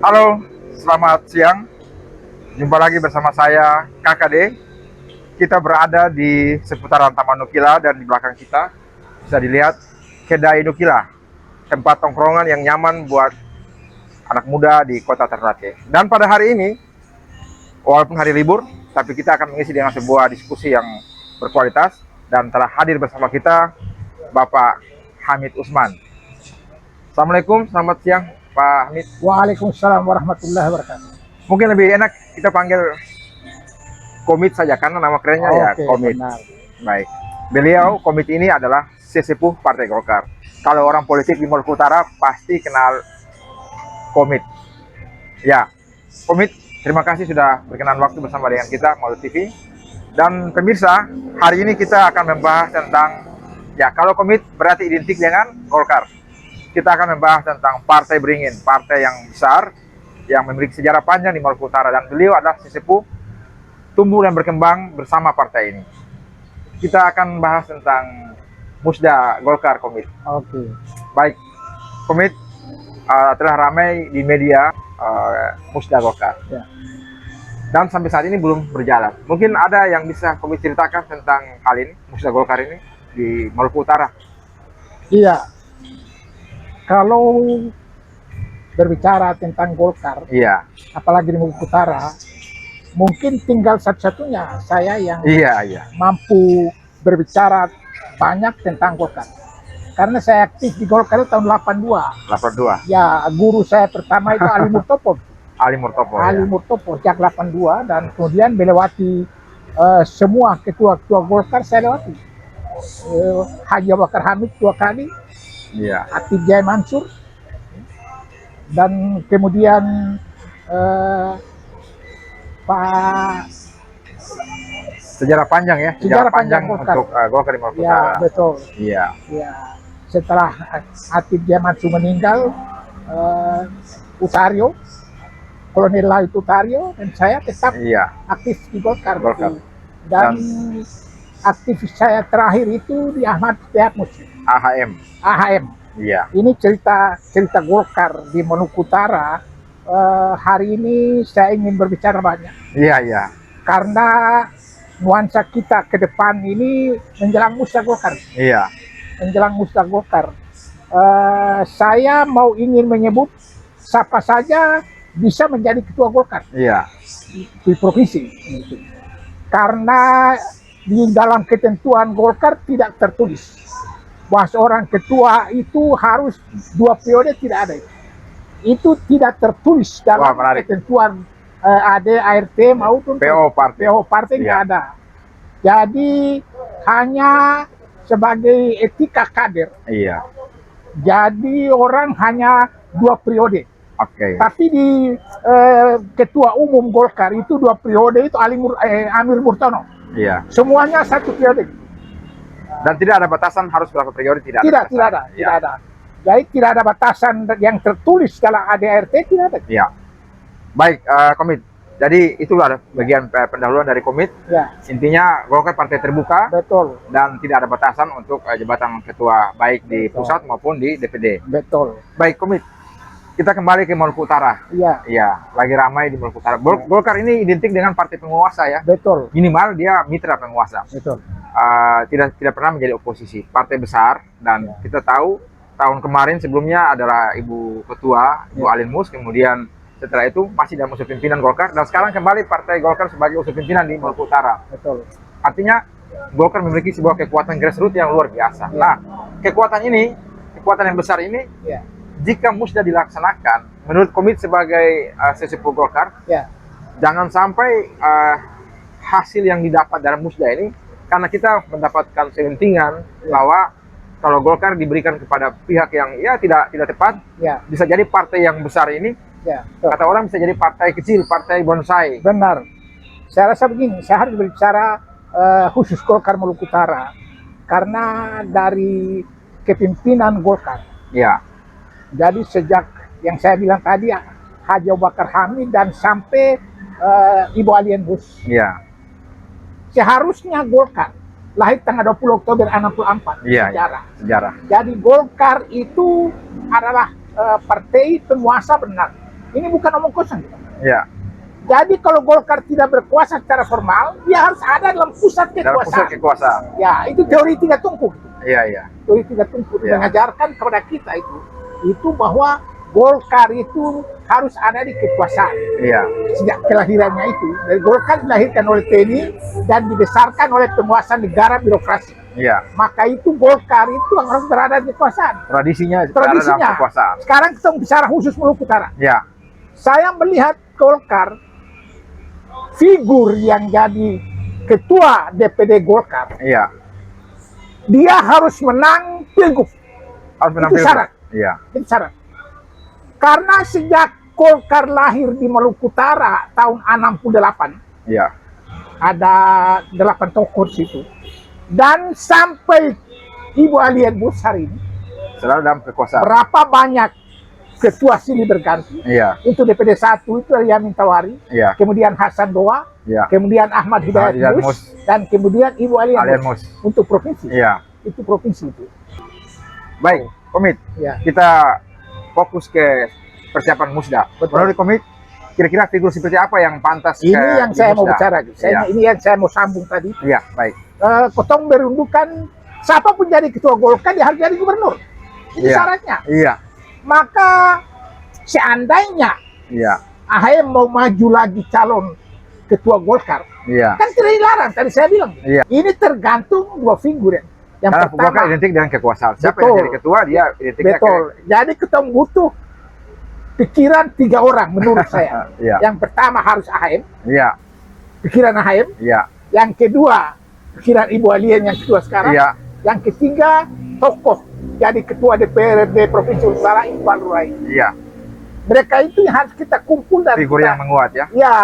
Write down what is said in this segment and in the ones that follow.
Halo, selamat siang. Jumpa lagi bersama saya KKD. Kita berada di seputaran Taman Nukila dan di belakang kita bisa dilihat Kedai Nukila, tempat tongkrongan yang nyaman buat anak muda di Kota Ternate. Dan pada hari ini, walaupun hari libur, tapi kita akan mengisi dengan sebuah diskusi yang berkualitas dan telah hadir bersama kita Bapak Hamid Usman. Assalamualaikum, selamat siang Pak Hamid. Waalaikumsalam warahmatullahi wabarakatuh. Mungkin lebih enak kita panggil Komit saja karena nama kerennya ya Oke, Komit. benar. Baik. Beliau Komit ini adalah sesepuh Partai Golkar. Kalau orang politik di Maluku Utara pasti kenal Komit. Ya, Komit, terima kasih sudah berkenan waktu bersama dengan kita Malu TV. Dan pemirsa, hari ini kita akan membahas tentang, ya kalau Komit berarti identik dengan Golkar. Kita akan membahas tentang Partai Beringin, partai yang besar, yang memiliki sejarah panjang di Maluku Utara. Dan beliau adalah sesepuh tumbuh dan berkembang bersama partai ini. Kita akan bahas tentang Musda Golkar, Komit. Oke. Baik, Komit, telah ramai di media Musda Golkar. Ya. Dan sampai saat ini belum berjalan. Mungkin ada yang bisa Komit ceritakan tentang hal ini, Musda Golkar ini di Maluku Utara. Iya. Kalau berbicara tentang Golkar, Iya, apalagi di Maluku Utara, mungkin tinggal satu-satunya saya yang iya. mampu berbicara banyak tentang Golkar. Karena saya aktif di Golkar itu tahun 82. 82. Ya, guru saya pertama itu Ali Murtopo. Ali Murtopo. Ali Ya. Murtopo sejak 82 dan kemudian melewati semua ketua-ketua Golkar saya lewati. Haji Abu Bakar Hamid 2 kali, Iya. Atif Jaya Mansur, dan kemudian Pak Sejarah panjang ya. Sejarah panjang Golkar. untuk Golkar di Maluku ya Utara. betul Iya. ya, setelah Atif Jaya Mansur meninggal, Utario, Kolonel Laut Utario, dan saya tetap Iya. aktif di Golkar. Golkar. Dan aktivis saya terakhir itu di Ahmad Sehatmus, AHM. AHM. Iya. Ini cerita Golkar di Maluku Utara. Hari ini saya ingin berbicara banyak Iya. karena nuansa kita ke depan ini menjelang Musda Golkar. Iya. Menjelang Musda Golkar. Saya mau ingin menyebut siapa saja bisa menjadi ketua Golkar Iya. di provinsi. Karena di dalam ketentuan Golkar tidak tertulis bahwa seorang ketua itu harus 2 periode, tidak ada itu. Itu tidak tertulis dalam ketentuan AD/ART maupun PO Partai. PO Partai, nggak ada. Jadi hanya sebagai etika kader. Iya. Jadi orang hanya 2 periode. Oke. Tapi di ketua umum Golkar itu 2 periode itu Amir Murtono. Iya. Semuanya 1 periode. Dan tidak ada batasan harus berapa periode, tidak ada. Tidak Iya. ada. Jadi tidak ada batasan yang tertulis dalam ADRT, tidak ada. Iya. Baik, Komit. Jadi itulah bagian pendahuluan dari Komit. Ya, Intinya Golkar partai terbuka betul, dan tidak ada batasan untuk jabatan ketua baik di pusat maupun di DPD. betul. Baik, Komit. Kita kembali ke Maluku Utara. Iya, Iya, lagi ramai di Maluku Utara. Golkar ini identik dengan partai penguasa ya. betul, Minimal dia mitra penguasa. betul. Tidak pernah menjadi oposisi. Partai besar dan kita tahu tahun kemarin sebelumnya adalah Ibu Ketua, Ibu Alin Mus, kemudian setelah itu masih dalam unsur pimpinan Golkar dan sekarang kembali Partai Golkar sebagai unsur pimpinan di Maluku Utara. Betul. Artinya Golkar memiliki sebuah kekuatan grassroots yang luar biasa. Ya. Nah, kekuatan yang besar ini, Ya, jika musda dilaksanakan, menurut Komit sebagai sesepuh Golkar, ya, jangan sampai hasil yang didapat dalam musda ini, karena kita mendapatkan selentingan bahwa kalau Golkar diberikan kepada pihak yang ya tidak tepat, ya, bisa jadi partai yang besar ini, ya. Betul. kata orang bisa jadi partai kecil, partai bonsai. Benar. Saya rasa begini, saya harus berbicara khusus Golkar Maluku Utara karena dari kepimpinan Golkar. Ya, Jadi sejak yang saya bilang tadi, Haji Abu Bakar Hamid dan sampai Ibu Alien Bus, ya, seharusnya Golkar lahir tanggal 20 Oktober 64. Iya, Sejarah. sejarah. Jadi Golkar itu adalah partai penguasa benar. Ini bukan omong kosong. Iya. Jadi kalau Golkar tidak berkuasa secara formal, dia harus ada dalam pusat Dalam pusat kekuasaan. kekuasaan. Ya, itu teori tiga tungku. Iya, iya. Teori tiga tungku Ya. mengajarkan kepada kita itu bahwa Golkar itu harus ada di kekuasaan. Iya. Sejak kelahirannya itu, dari Golkar dilahirkan oleh TNI dan dibesarkan oleh penguasa negara birokrasi. Iya. Maka itu Golkar itu yang harus berada di kekuasaan. Tradisinya, Tradisinya. dalam kekuasaan. Sekarang kita bicara khusus Maluku Utara. Iya. Saya melihat Golkar, figur yang jadi ketua DPD Golkar, Iya. dia harus menang pilgub. Harus menang Itu pilgub. syarat. Iya. Itu syarat. Karena sejak Golkar lahir di Maluku Utara tahun 68, Iya. ada 8 tokoh di situ. Dan sampai Ibu Alien Bus hari ini, Selalu dalam kekuasaan. berapa banyak ketua silih berganti. Iya. Untuk DPD 1 itu Yamin Tawari, Iya. kemudian Hasan Doa, Iya. kemudian Ahmad Hidayat Hidayat Mus, Mus. dan kemudian Ibu Alien Alien Mus. Mus untuk provinsi. Iya. Itu provinsi itu. Baik, Komit. Ya. Kita fokus ke persiapan Musda. Betul. Menurut Komit, kira-kira figur seperti apa yang pantas Ini ke yang di saya mau Musda? bicara. Iya. Ini yang saya mau sambung tadi. Iya, baik. Kotong berundukan siapapun jadi ketua Golkar dia harus jadi gubernur. Ini Iya. syaratnya. Iya. Maka seandainya Iya. AHY mau maju lagi calon ketua Golkar, Iya. kan tidak dilarang. Tadi saya bilang. Iya. Ini tergantung dua figur. Yang Karena pertama, Golkar identik dengan kekuasaan. Siapa Betul. yang jadi ketua, dia identiknya betul. Jadi kita butuh pikiran 3 orang menurut saya. Iya. Yang pertama harus AHM, Iya. pikiran AHM. Iya. Yang kedua, pikiran Ibu Alien yang kedua sekarang. Iya. Yang ketiga, tokoh jadi ketua DPRD Provinsi Utara Iqbal Rurai. Iya. Mereka itu yang harus kita kumpul dan Figur kita, yang menguat ya. ya,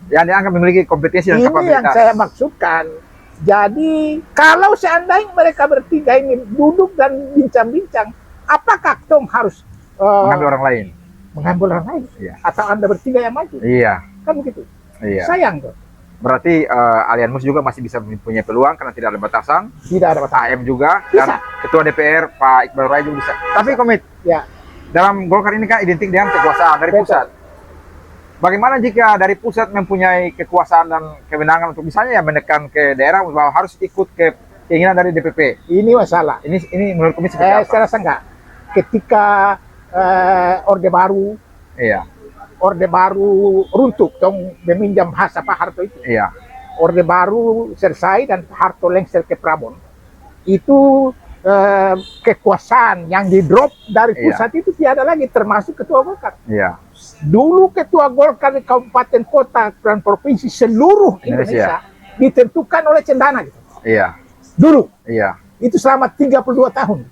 Yang dianggap memiliki kompetensi dan ini yang kapabilitas. saya maksudkan. Jadi kalau seandainya mereka bertiga ini duduk dan bincang-bincang, apakah Tom harus Mengambil orang lain. mengambil orang lain? Iya. Atau Anda bertiga yang maju? Iya. Kan begitu. Iya. Sayang tuh. Berarti Alien Mus juga masih bisa punya peluang karena tidak ada batasan. Tidak ada masalah. AM juga Bisa. dan Ketua DPR Pak Iqbal Rai juga bisa. Tapi Komit, Ya, dalam Golkar ini kan identik dengan kekuasaan dari Betul. pusat. Bagaimana jika dari pusat mempunyai kekuasaan dan kewenangan untuk misalnya ya menekan ke daerah bahwa harus ikut ke keinginan dari DPP? ini masalah. Ini menurut Komit seperti apa? Saya rasa enggak. Ketika Iya, Orde Baru runtuh, Tong meminjam bahasa Pak Harto itu. iya, Orde Baru selesai dan Pak Harto lengser ke Prabon. Itu kekuasaan yang di drop dari Iya. pusat itu tiada lagi, termasuk ketua Golkar. iya, Dulu ketua Golkar di kabupaten, kota, dan provinsi seluruh Indonesia ditentukan oleh Cendana gitu. iya, Dulu iya, itu selama 32 tahun.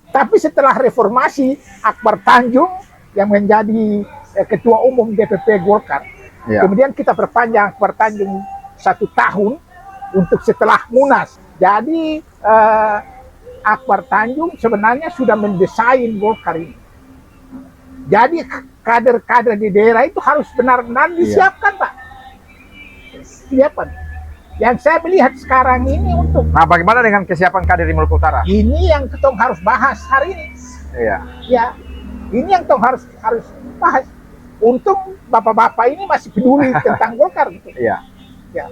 Tapi setelah reformasi, Akbar Tanjung yang menjadi ketua umum DPP Golkar. iya. Kemudian kita perpanjang Akbar Tanjung 1 tahun untuk setelah Munas. Jadi Akbar Tanjung sebenarnya sudah mendesain Golkar ini. Jadi kader-kader di daerah itu harus benar-benar disiapkan, Pak. Disiapkan. Yang saya melihat sekarang ini untuk Nah, bagaimana dengan kesiapan kader di Maluku Utara? ini yang kita harus bahas hari ini. Iya, Ya, ini yang kita harus bahas. Untung bapak-bapak ini masih peduli tentang Golkar gitu. iya, Ya.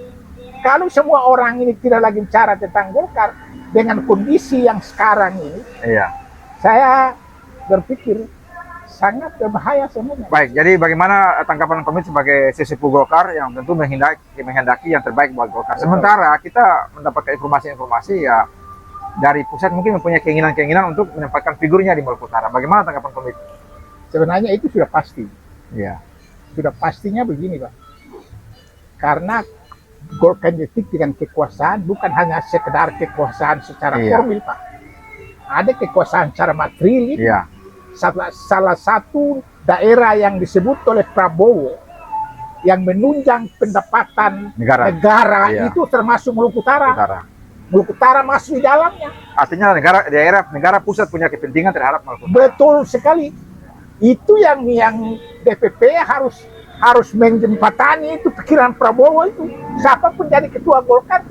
Kalau semua orang ini tidak lagi bicara tentang Golkar dengan kondisi yang sekarang ini, iya. saya berpikir sangat berbahaya semuanya. Baik, jadi bagaimana tanggapan Komit sebagai sesepuh Golkar yang tentu menghendaki yang terbaik buat Golkar. Sementara kita mendapatkan informasi-informasi ya dari pusat mungkin mempunyai keinginan-keinginan untuk menempatkan figurnya di Maluku Utara. Bagaimana tanggapan Komit? Sebenarnya itu sudah pasti. Iya, Sudah pastinya begini, Pak. Karena Golkar identik dengan kekuasaan bukan hanya sekedar kekuasaan secara Iya. formil, Pak. Ada kekuasaan secara material. iya, Salah satu daerah yang disebut oleh Prabowo yang menunjang pendapatan negara. negara Iya. itu termasuk Maluku Utara. Utara. Maluku Utara masuk di dalamnya. Artinya negara pusat punya kepentingan terhadap Maluku Utara. Betul sekali. Itu yang DPP harus menjembatani itu pikiran Prabowo itu. Siapapun jadi ketua Golkar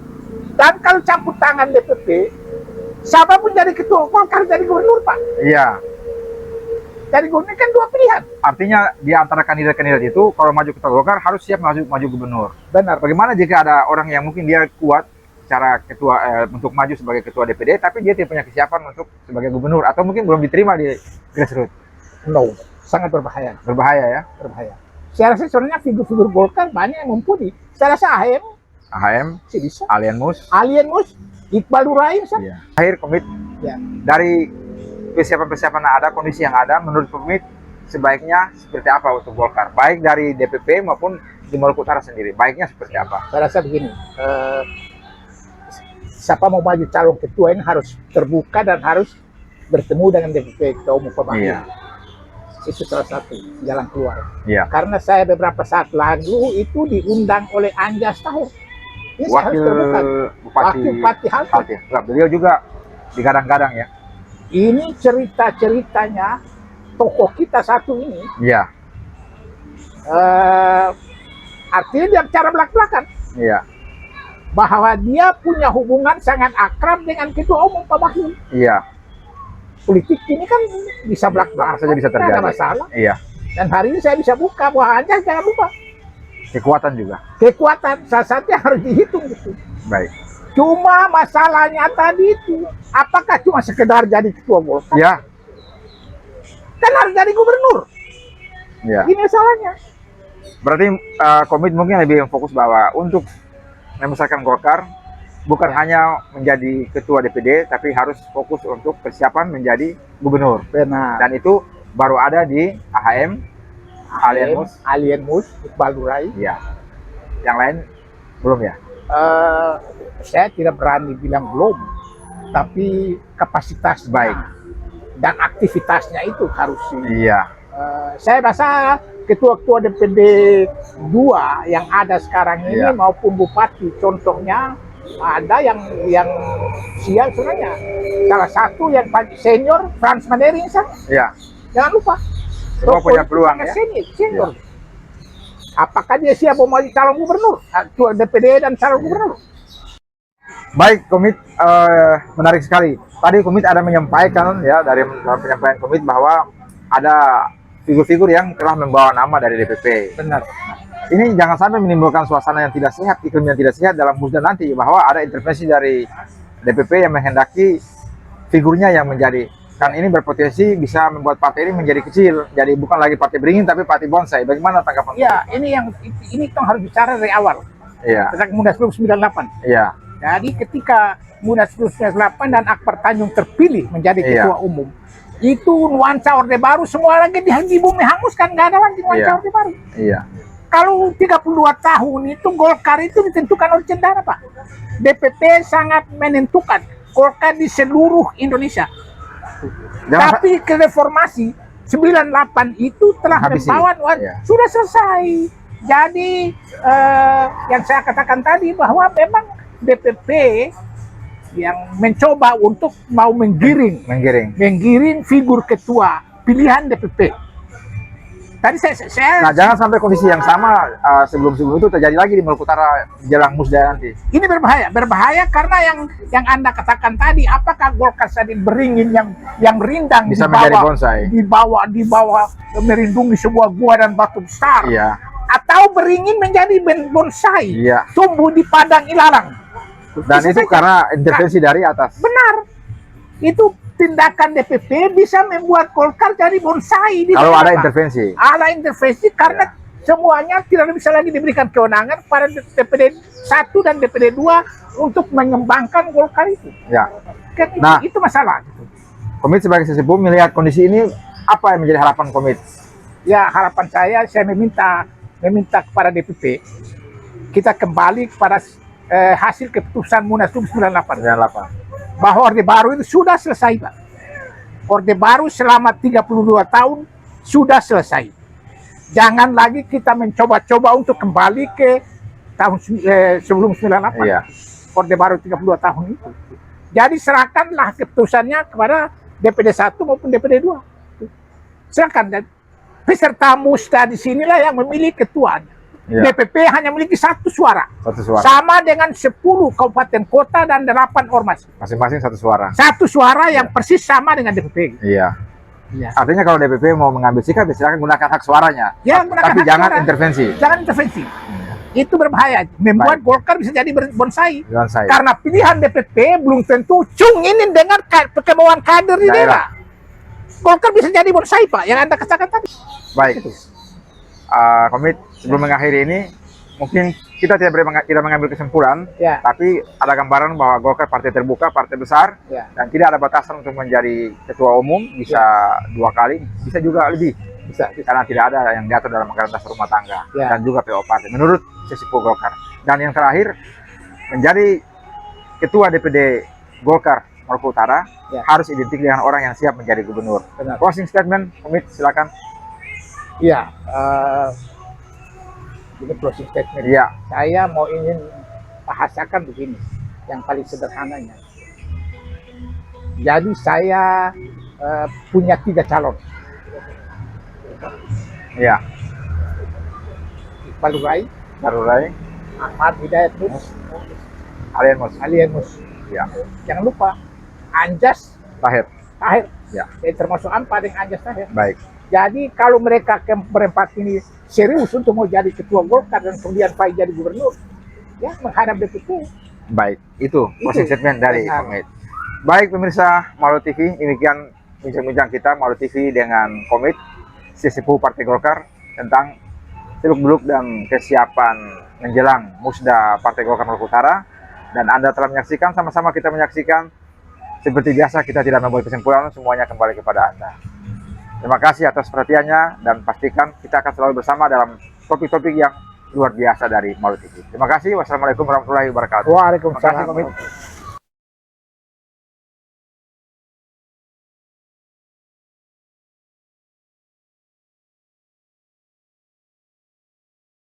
dan kalau campur tangan DPP, siapapun jadi ketua Golkar jadi gubernur, Pak. Iya, Dari Golkar kan dua pilihan. Artinya di antara kandidat-kandidat itu kalau maju ketua Golkar harus siap maju gubernur. Benar. Bagaimana jika ada orang yang mungkin dia kuat cara untuk maju sebagai ketua DPD tapi dia tidak punya kesiapan untuk sebagai gubernur atau mungkin belum diterima di grassroots? No, sangat berbahaya. Berbahaya ya. Berbahaya. Saya rasa sebenarnya figur-figur Golkar banyak yang mumpuni. Saya rasa AHM, sih bisa. Alien Mus, Iqbal Nuraiin bisa. iya. Akhir Komit, Ya. dari persiapan-persiapan yang ada, kondisi yang ada, menurut Komit sebaiknya seperti apa untuk Golkar? Baik dari DPP maupun di Maluku Utara sendiri, baiknya seperti apa? Saya rasa begini, siapa mau maju calon ketua ini harus terbuka dan harus bertemu dengan DPP Ketua Umum Pemahir. Iya. Itu salah satu jalan keluar. Iya. Karena saya beberapa saat lalu itu diundang oleh Anjas Tahir. Ini saya harus Wakil terbuka. Bupati, Wakil Bupati Halfat. Nah, beliau juga digadang-gadang ya. Ini cerita-ceritanya tokoh kita satu ini. Iya. Artinya dia bicara belak-belakan. Iya. Bahwa dia punya hubungan sangat akrab dengan Ketua Umum Pemahir. Iya. Politik ini kan bisa belak-belakan Saja bisa terjadi. tidak ada masalah. Iya. Dan hari ini saya bisa buka bahwa Anjas jangan lupa Kekuatan juga. kekuatan salah satunya harus dihitung gitu. Baik. Cuma masalahnya tadi itu apakah cuma sekedar jadi ketua Golkar? Iya. Kan harus jadi gubernur. Iya. Ini masalahnya. Berarti Komit mungkin lebih fokus bahwa untuk membesarkan Golkar bukan hanya menjadi ketua DPD tapi harus fokus untuk persiapan menjadi gubernur. Benar. Dan itu baru ada di AHM, Alien Mus, Iqbal Nuraiin. Iya. Yang lain belum ya? Saya tidak berani bilang belum, tapi kapasitas Baik. dan aktivitasnya itu harus. Iya. Saya rasa ketua-ketua DPD 2 yang ada sekarang ini Iya. maupun bupati, contohnya ada yang siap sebenarnya. Salah satu yang senior Frans Maneri, Iya. jangan lupa. Semua punya peluang ya. Senior. Apakah dia siap mau maju calon gubernur? Ketua DPD dan calon gubernur? Baik, Komit, menarik sekali. Tadi Komit ada menyampaikan ya dalam penyampaian Komit bahwa ada figur-figur yang telah membawa nama dari DPP. Benar. Ini jangan sampai menimbulkan suasana yang tidak sehat, iklim yang tidak sehat dalam musda nanti bahwa ada intervensi dari DPP yang menghendaki figurnya yang menjadi. Kan ini berpotensi bisa membuat partai ini menjadi kecil, jadi bukan lagi partai beringin tapi partai bonsai. Bagaimana tanggapan? Ya, ini kan harus bicara dari awal. Iya. Sejak Munaslup 98. Iya. Jadi ketika Munaslup 98 dan Akbar Tanjung terpilih menjadi ketua umum, itu nuansa Orde Baru semua lagi di bumi hangus kan, nggak ada lagi nuansa Orde Baru. Iya. Kalau 32 tahun itu Golkar itu ditentukan oleh Cendana, Pak. DPP sangat menentukan Golkar di seluruh Indonesia. Tapi ke reformasi 98 itu telah membawa sudah selesai. Jadi yang saya katakan tadi bahwa memang DPP yang mencoba untuk mau menggiring figur ketua pilihan DPP. Tadi saya nah, jangan sampai kondisi yang sama sebelum itu terjadi lagi di Maluku Utara jelang musda nanti. Ini berbahaya karena yang Anda katakan tadi, apakah Golkar tadi beringin yang rindang bisa menjadi bonsai, dibawa merindungi sebuah gua dan batu besar, atau beringin menjadi bonsai, tumbuh di padang ilalang. Dan itu karena intervensi dari atas. Benar, itu tindakan DPP bisa membuat Golkar jadi bonsai. Kalau ada intervensi. Ada intervensi karena semuanya tidak bisa lagi diberikan kewenangan pada DPD 1 dan DPD 2 untuk mengembangkan Golkar itu. Ya. Kan itu masalah. Komit sebagai sesepuh melihat kondisi ini, apa yang menjadi harapan Komit? Ya, harapan saya meminta kepada DPP kita kembali kepada hasil keputusan Munaslup 98. Bahwa Orde Baru itu sudah selesai, Pak. Orde Baru selama 32 tahun sudah selesai. Jangan lagi kita mencoba-coba untuk kembali ke tahun sebelum 98. Orde Baru 32 tahun itu. Jadi serahkanlah keputusannya kepada DPD 1 maupun DPD 2. Serahkan. Dan peserta musda di sinilah yang memilih ketuanya. DPP hanya memiliki satu suara. Sama dengan 10 kabupaten kota dan 8 ormas. Masing-masing satu suara. Satu suara yang persis sama dengan DPP. Iya. Iya. Artinya kalau DPP mau mengambil sikap, silakan gunakan hak suaranya. Ya, gunakan Tapi hak jangan suara. intervensi. Jangan intervensi. Itu berbahaya. Membuat Baik. Golkar bisa jadi bonsai. Jangan saya. Karena pilihan DPP belum tentu ini dengan kemauan kader di daerah. Golkar bisa jadi bonsai, Pak, yang Anda katakan tadi. Baik. Komit, sebelum mengakhiri ini, mungkin kita tidak mengambil kesimpulan, Ya. tapi ada gambaran bahwa Golkar partai terbuka, partai besar, Ya. dan tidak ada batasan untuk menjadi ketua umum, bisa 2 kali, bisa juga lebih. Bisa. Karena tidak ada yang diatur dalam anggaran dasar rumah tangga, Ya. dan juga PO partai, menurut sesepuh Golkar. Dan yang terakhir, menjadi ketua DPD Golkar Maluku Utara, Ya. harus identik dengan orang yang siap menjadi gubernur. Benar. Closing statement, Komit, silakan. Iya. Ini closing statement. Iya. Saya mau ingin bahasakan begini, yang paling sederhananya. Jadi saya punya 3 calon. Iya. Iqbal Hurai, Darurai, Ahmad Hidayat Nus, Alian Mus. Alian Mus. Ya. Jangan lupa Anjas Tahir. Tahir. Ya. Termasuk AMPA dengan Anjas Tahir. Baik. Jadi kalau mereka berempat ini serius untuk mau jadi ketua Golkar dan kemudian Pak jadi gubernur, ya menghadap DPP. Baik. Itu closing statement dari Benar. Komit. Baik pemirsa Malu TV, demikian bincang-bincang kita Malu TV dengan Komit, sesepuh Partai Golkar, tentang seluk-beluk dan kesiapan menjelang Musda Partai Golkar Maluku Utara. Dan Anda telah menyaksikan, sama-sama kita menyaksikan. Seperti biasa kita tidak membuat kesimpulan, semuanya kembali kepada Anda. Terima kasih atas perhatiannya, dan pastikan kita akan selalu bersama dalam topik-topik yang luar biasa dari Malu TV. Terima kasih. Wassalamualaikum warahmatullahi wabarakatuh. Waalaikumsalam. Terima kasih, Komit.